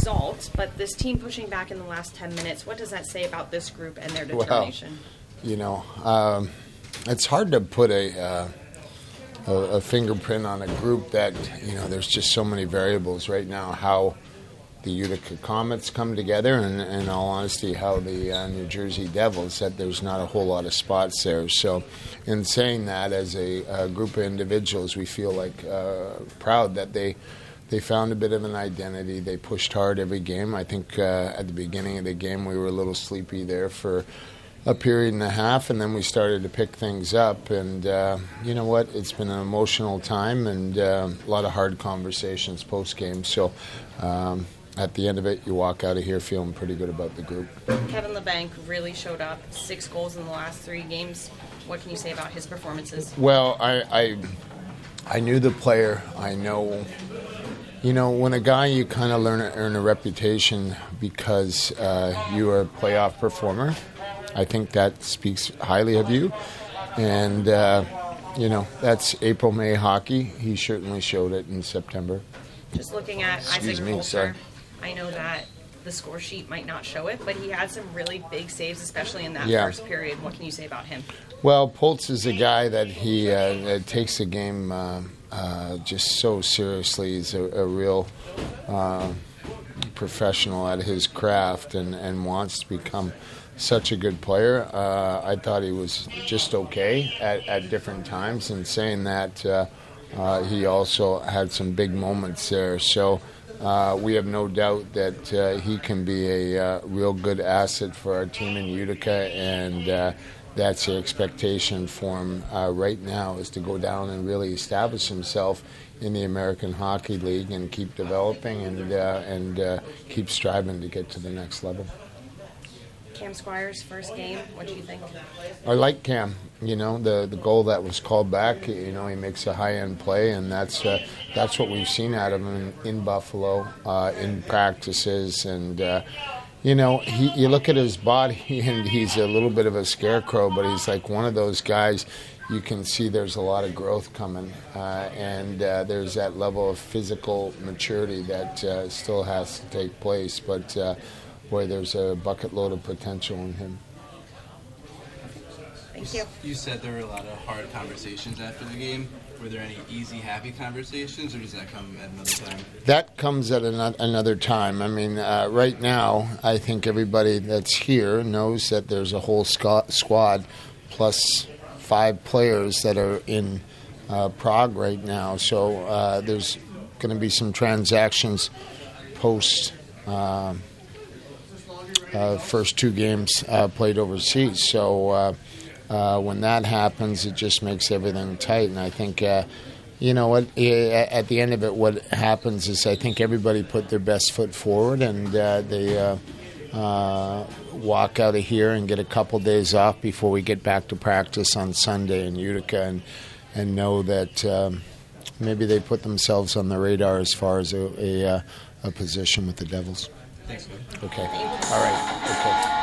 result, but this team pushing back in the last 10 minutes, what does that say about this group and their determination? Well, it's hard to put a fingerprint on a group that, there's just so many variables right now. How the Utica Comets come together, and in all honesty, how the New Jersey Devils, that there's not a whole lot of spots there. So in saying that, as a group of individuals, we feel like proud that they found a bit of an identity. They pushed hard every game. I think at the beginning of the game we were a little sleepy there for a period and a half, and then we started to pick things up. And you know what? It's been an emotional time and a lot of hard conversations post-game. So at the end of it, you walk out of here feeling pretty good about the group. Kevin Labanc really showed up, 6 goals in the last 3 games. What can you say about his performances? Well, I knew the player. I know, when a guy, you kind of earn a reputation because you are a playoff performer. I think that speaks highly of you. And, that's April-May hockey. He certainly showed it in September. Just looking at Isaac Coulter, I know that the score sheet might not show it, but he had some really big saves, especially in that first period. What can you say about him? Well, Poltz is a guy that he takes the game just so seriously. He's a real professional at his craft and wants to become such a good player. I thought he was just okay at different times, and saying that he also had some big moments there. So we have no doubt that he can be a real good asset for our team in Utica, and that's the expectation for him right now, is to go down and really establish himself in the American Hockey League and keep developing and keep striving to get to the next level. Cam Squires' first game, what do you think? I like Cam. The goal that was called back, he makes a high-end play, and that's what we've seen out of him in Buffalo, in practices. And, you look at his body, and he's a little bit of a scarecrow, but he's like one of those guys you can see there's a lot of growth coming, and there's that level of physical maturity that still has to take place. But, boy, there's a bucket load of potential in him. Thank you. You said there were a lot of hard conversations after the game. Were there any easy, happy conversations, or does that come at another time? That comes at another time. I mean, right now, I think everybody that's here knows that there's a whole squad plus 5 players that are in Prague right now. So there's going to be some transactions post first 2 games played overseas. So when that happens, it just makes everything tight. And I think, at the end of it, what happens is I think everybody put their best foot forward, and they walk out of here and get a couple days off before we get back to practice on Sunday in Utica, and know that maybe they put themselves on the radar as far as a position with the Devils. Thanks, man. Okay. All right. Okay.